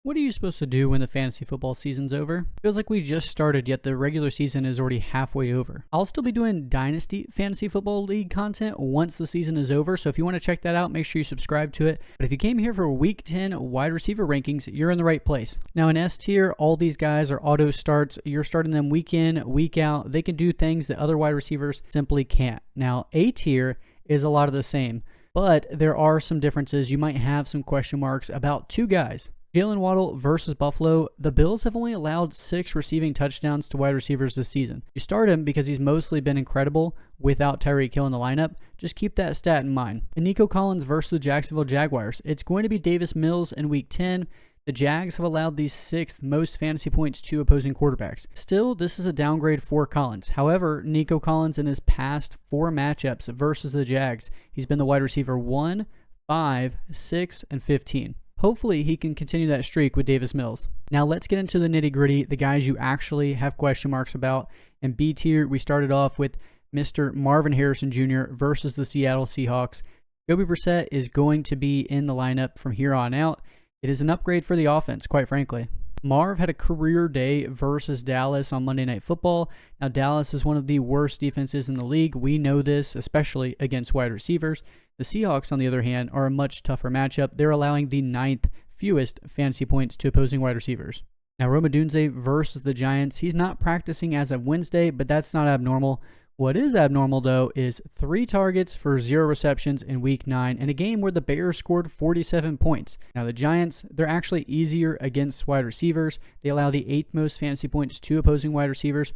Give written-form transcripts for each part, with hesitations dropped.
What are you supposed to do when the fantasy football season's over? Feels like we just started, yet the regular season is already halfway over. I'll still be doing Dynasty Fantasy Football League content once the season is over, so if you want to check that out, make sure you subscribe to it. But if you came here for Week 10 wide receiver rankings, you're in the right place. Now in S tier, all these guys are auto starts. You're starting them week in, week out. They can do things that other wide receivers simply can't. Now A tier is a lot of the same, but there are some differences. You might have some question marks about two guys. Jalen Waddle versus Buffalo. The Bills have only allowed 6 receiving touchdowns to wide receivers this season. You start him because he's mostly been incredible without Tyreek Hill in the lineup. Just keep that stat in mind. And Nico Collins versus the Jacksonville Jaguars. It's going to be Davis Mills in Week 10. The Jags have allowed the 6th most fantasy points to opposing quarterbacks. Still, this is a downgrade for Collins. However, Nico Collins in his past 4 matchups versus the Jags, he's been the wide receiver 1, 5, 6, and 15. Hopefully, he can continue that streak with Davis Mills. Now, let's get into the nitty-gritty, the guys you actually have question marks about. In B tier, we started off with Mr. Marvin Harrison Jr. versus the Seattle Seahawks. Jacoby Brissett is going to be in the lineup from here on out. It is an upgrade for the offense, quite frankly. Marv had a career day versus Dallas on Monday Night Football. Now, Dallas is one of the worst defenses in the league. We know this, especially against wide receivers. The Seahawks, on the other hand, are a much tougher matchup. They're allowing the 9th fewest fantasy points to opposing wide receivers. Now, Rome Odunze versus the Giants. He's not practicing as of Wednesday, but that's not abnormal. What is abnormal, though, is 3 targets for 0 receptions in Week 9 in a game where the Bears scored 47 points. Now, the Giants, they're actually easier against wide receivers. They allow the 8th most fantasy points to opposing wide receivers.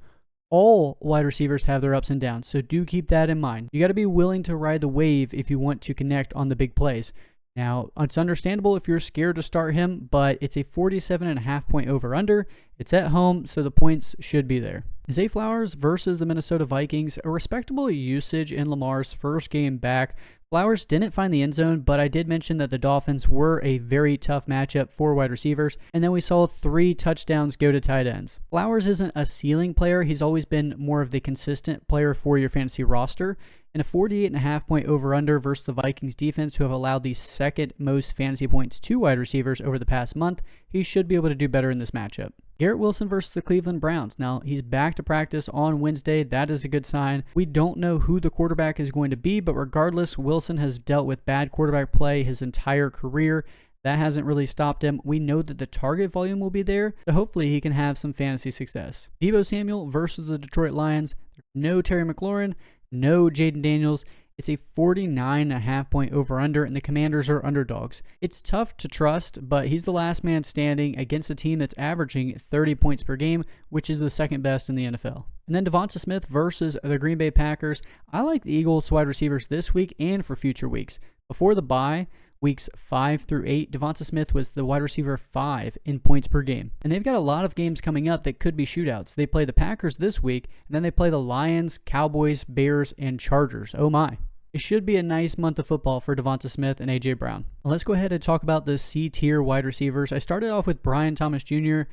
All wide receivers have their ups and downs, so do keep that in mind. You got to be willing to ride the wave if you want to connect on the big plays. Now, it's understandable if you're scared to start him, but it's a 47.5 point over-under. It's at home, so the points should be there. Zay Flowers versus the Minnesota Vikings, a respectable usage in Lamar's first game back. Flowers didn't find the end zone, but I did mention that the Dolphins were a very tough matchup for wide receivers, and then we saw 3 touchdowns go to tight ends. Flowers isn't a ceiling player. He's always been more of the consistent player for your fantasy roster. And a 48.5 point over-under versus the Vikings defense, who have allowed the 2nd most fantasy points to wide receivers over the past month. He should be able to do better in this matchup. Garrett Wilson versus the Cleveland Browns. Now, he's back to practice on Wednesday. That is a good sign. We don't know who the quarterback is going to be, but regardless, Wilson has dealt with bad quarterback play his entire career. That hasn't really stopped him. We know that the target volume will be there, so hopefully he can have some fantasy success. Deebo Samuel versus the Detroit Lions. No Terry McLaurin. No Jaden Daniels. It's a 49.5 point over-under, and the Commanders are underdogs. It's tough to trust, but he's the last man standing against a team that's averaging 30 points per game, which is the 2nd best in the NFL. And then Devonta Smith versus the Green Bay Packers. I like the Eagles wide receivers this week and for future weeks. Before the bye, weeks 5 through 8, Devonta Smith was the wide receiver 5 in points per game. And they've got a lot of games coming up that could be shootouts. They play the Packers this week, and then they play the Lions, Cowboys, Bears, and Chargers. Oh my. It should be a nice month of football for Devonta Smith and A.J. Brown. Let's go ahead and talk about the C-tier wide receivers. I started off with Brian Thomas Jr.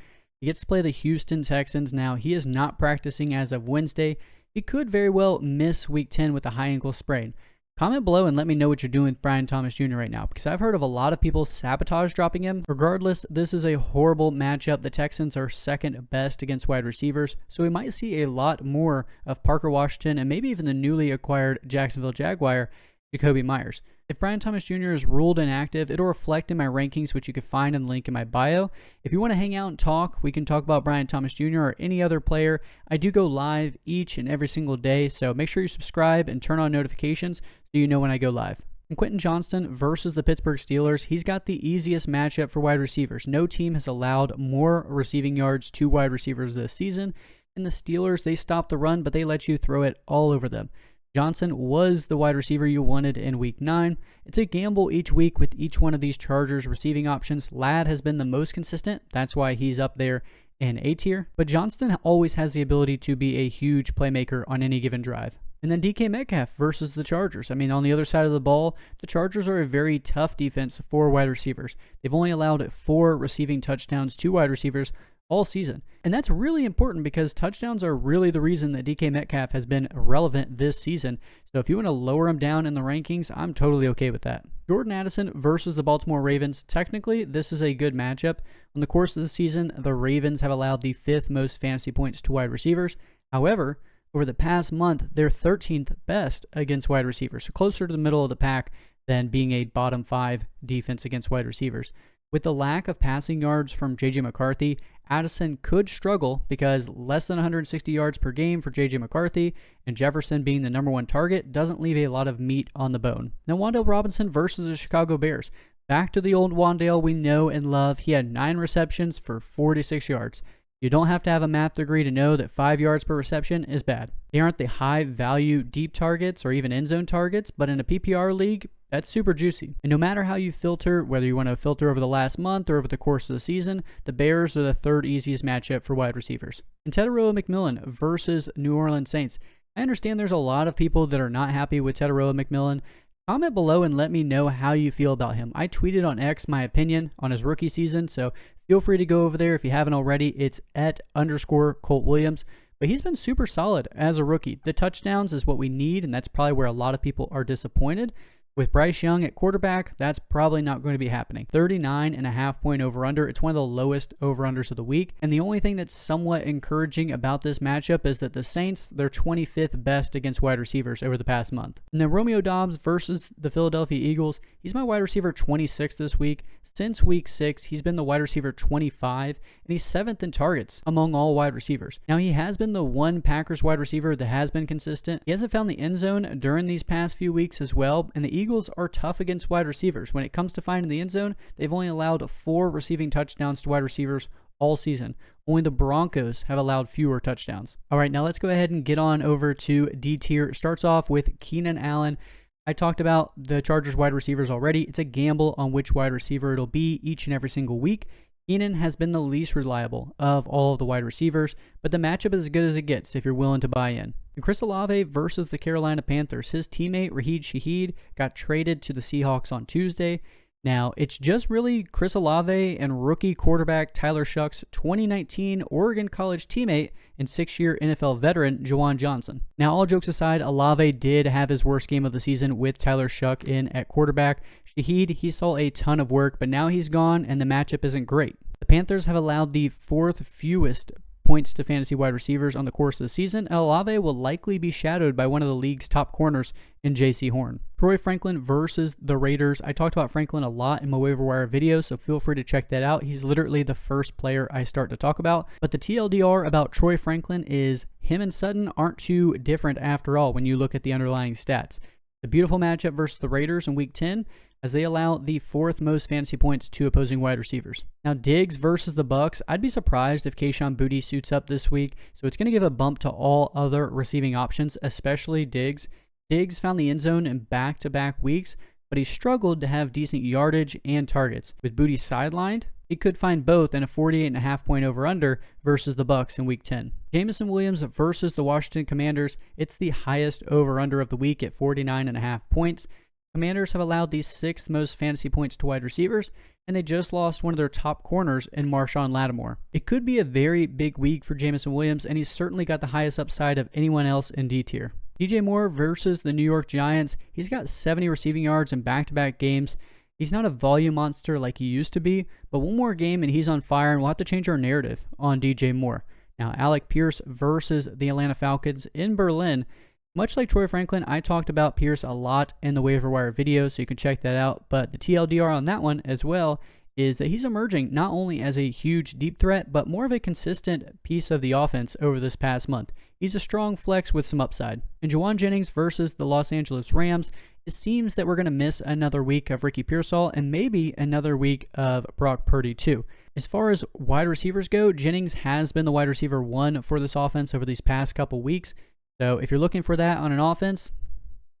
He gets to play the Houston Texans now. He is not practicing as of Wednesday. He could very well miss Week 10 with a high ankle sprain. Comment below and let me know what you're doing with Brian Thomas Jr. right now, because I've heard of a lot of people sabotage dropping him. Regardless, this is a horrible matchup. The Texans are 2nd best against wide receivers, so we might see a lot more of Parker Washington and maybe even the newly acquired Jacksonville Jaguar, Jacoby Myers. If Brian Thomas Jr. is ruled inactive, it'll reflect in my rankings, which you can find in the link in my bio. If you want to hang out and talk, we can talk about Brian Thomas Jr. or any other player. I do go live each and every single day, so make sure you subscribe and turn on notifications so you know when I go live. And Quentin Johnston versus the Pittsburgh Steelers. He's got the easiest matchup for wide receivers. No team has allowed more receiving yards to wide receivers this season. And the Steelers, they stop the run, but they let you throw it all over them. Johnson was the wide receiver you wanted in Week 9. It's a gamble each week with each one of these Chargers receiving options. Ladd has been the most consistent. That's why he's up there in A tier. But Johnston always has the ability to be a huge playmaker on any given drive. And then DK Metcalf versus the Chargers. I mean, on the other side of the ball, the Chargers are a very tough defense for wide receivers. They've only allowed 4 receiving touchdowns to wide receivers all season. And that's really important because touchdowns are really the reason that DK Metcalf has been relevant this season. So if you want to lower him down in the rankings, I'm totally okay with that. Jordan Addison versus the Baltimore Ravens. Technically, this is a good matchup. On the course of the season, the Ravens have allowed the 5th most fantasy points to wide receivers. However, over the past month, they're 13th best against wide receivers, so closer to the middle of the pack than being a bottom 5 defense against wide receivers. With the lack of passing yards from J.J. McCarthy, Addison could struggle because less than 160 yards per game for J.J. McCarthy and Jefferson being the number 1 target doesn't leave a lot of meat on the bone. Now, Wan'Dale Robinson versus the Chicago Bears. Back to the old Wan'Dale we know and love. He had 9 receptions for 46 yards. You don't have to have a math degree to know that 5 yards per reception is bad. They aren't the high-value deep targets or even end-zone targets, but in a PPR league, that's super juicy. And no matter how you filter, whether you want to filter over the last month or over the course of the season, the Bears are the 3rd easiest matchup for wide receivers. And Tedoroa McMillan versus New Orleans Saints. I understand there's a lot of people that are not happy with Tedoroa McMillan. Comment below and let me know how you feel about him. I tweeted on X my opinion on his rookie season, so feel free to go over there if you haven't already. It's @_Colt Williams. But he's been super solid as a rookie. The touchdowns is what we need, and that's probably where a lot of people are disappointed. With Bryce Young at quarterback, that's probably not going to be happening. 39.5 point over-under. It's one of the lowest over-unders of the week. And the only thing that's somewhat encouraging about this matchup is that the Saints, they're 25th best against wide receivers over the past month. And then Romeo Doubs versus the Philadelphia Eagles. He's my wide receiver 26 this week. Since week 6, he's been the wide receiver 25, and he's 7th in targets among all wide receivers. Now, he has been the one Packers wide receiver that has been consistent. He hasn't found the end zone during these past few weeks as well, and the Eagles are tough against wide receivers. When it comes to finding the end zone, they've only allowed 4 receiving touchdowns to wide receivers all season. Only the Broncos have allowed fewer touchdowns. All right, now let's go ahead and get on over to D tier. It starts off with Keenan Allen. I talked about the Chargers wide receivers already. It's a gamble on which wide receiver it'll be each and every single week. Keenan has been the least reliable of all of the wide receivers, but the matchup is as good as it gets if you're willing to buy in. And Chris Olave versus the Carolina Panthers. His teammate, Raheed Shaheed, got traded to the Seahawks on Tuesday. Now, it's just really Chris Olave and rookie quarterback Tyler Shuck's 2019 Oregon College teammate and 6-year NFL veteran Juwan Johnson. Now, all jokes aside, Olave did have his worst game of the season with Tyler Shuck in at quarterback. Shaheed, he saw a ton of work, but now he's gone and the matchup isn't great. The Panthers have allowed the 4th fewest points to fantasy wide receivers on the course of the season, and Olave will likely be shadowed by one of the league's top corners in J.C. Horn. Troy Franklin versus the Raiders. I talked about Franklin a lot in my waiver wire video, so feel free to check that out. He's literally the first player I start to talk about. But the TLDR about Troy Franklin is him and Sutton aren't too different after all when you look at the underlying stats. The beautiful matchup versus the Raiders in Week 10, as they allow the 4th most fantasy points to opposing wide receivers. Now, Diggs versus the Bucks. I'd be surprised if Kayshon Boutte suits up this week, so it's going to give a bump to all other receiving options, especially Diggs. Diggs found the end zone in back-to-back weeks, but he struggled to have decent yardage and targets. With Boutte sidelined, he could find both in a 48.5 point over-under versus the Bucks in Week 10. Jameson Williams versus the Washington Commanders. It's the highest over-under of the week at 49.5 points. Commanders have allowed the 6th most fantasy points to wide receivers, and they just lost one of their top corners in Marshawn Lattimore. It could be a very big week for Jameson Williams, and he's certainly got the highest upside of anyone else in D tier. DJ Moore versus the New York Giants. He's got 70 receiving yards in back-to-back games. He's not a volume monster like he used to be, but one more game and he's on fire, and we'll have to change our narrative on DJ Moore. Now, Alec Pierce versus the Atlanta Falcons in Berlin. Much like Troy Franklin, I talked about Pierce a lot in the waiver wire video, so you can check that out. But the TLDR on that one as well is that he's emerging not only as a huge deep threat, but more of a consistent piece of the offense over this past month. He's a strong flex with some upside. And Juwan Jennings versus the Los Angeles Rams, it seems that we're going to miss another week of Ricky Pearsall and maybe another week of Brock Purdy too. As far as wide receivers go, Jennings has been the wide receiver 1 for this offense over these past couple weeks. So if you're looking for that on an offense,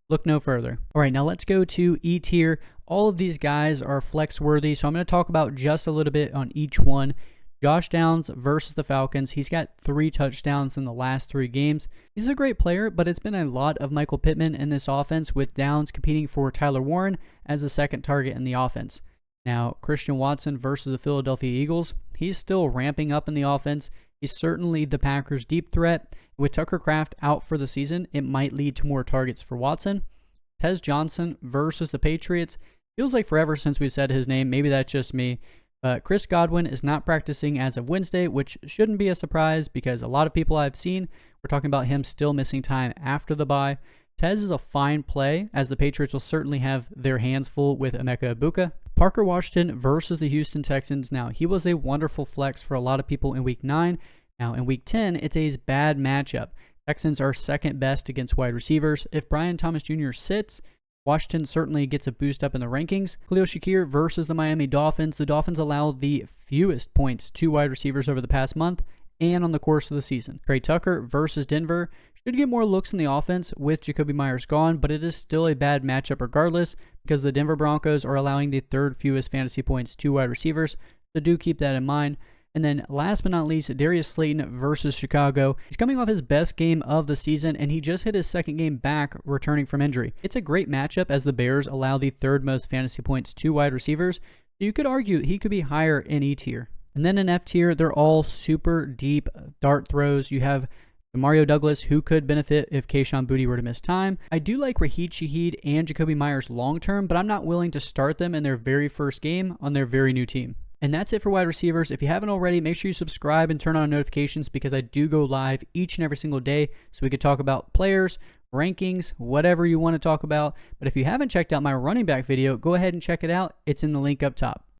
look no further. All right, now let's go to E tier. All of these guys are flex worthy, so I'm going to talk about just a little bit on each one. Josh Downs versus the Falcons. He's got 3 touchdowns in the last 3 games. He's a great player, but it's been a lot of Michael Pittman in this offense, with Downs competing for Tyler Warren as the second target in the offense. Now, Christian Watson versus the Philadelphia Eagles. he's still ramping up in the offense. He's certainly the Packers' deep threat. With Tucker Kraft out for the season, it might lead to more targets for Watson. Tez Johnson versus the Patriots. Feels like forever since we said his name. Maybe that's just me. Chris Godwin is not practicing as of Wednesday, which shouldn't be a surprise because a lot of people I've seen were talking about him still missing time after the bye. Tez is a fine play, as the Patriots will certainly have their hands full with Emeka Egbuka. Parker Washington versus the Houston Texans. Now, he was a wonderful flex for a lot of people in Week 9. Now, in Week 10, it's a bad matchup. Texans are second best against wide receivers. If Brian Thomas Jr. sits, Washington certainly gets a boost up in the rankings. Khalil Shakir versus the Miami Dolphins. The Dolphins allowed the fewest points to wide receivers over the past month and on the course of the season. Trey Tucker versus Denver. Should get more looks in the offense with Jacoby Myers gone, but it is still a bad matchup regardless because the Denver Broncos are allowing the third fewest fantasy points to wide receivers, so do keep that in mind. And then last but not least, Darius Slayton versus Chicago. He's coming off his best game of the season, and he just hit his second game back returning from injury. It's a great matchup as the Bears allow the third most fantasy points to wide receivers, so you could argue he could be higher in E tier. And then in F tier, they're all super deep dart throws. You have Mario Douglas, who could benefit if Kayshon Boutte were to miss time. I do like Raheed Shaheed and Jacoby Myers long term, but I'm not willing to start them in their very first game on their very new team. And that's it for wide receivers. If you haven't already, make sure you subscribe and turn on notifications because I do go live each and every single day so we could talk about players, rankings, whatever you want to talk about. But if you haven't checked out my running back video, go ahead and check it out. It's in the link up top.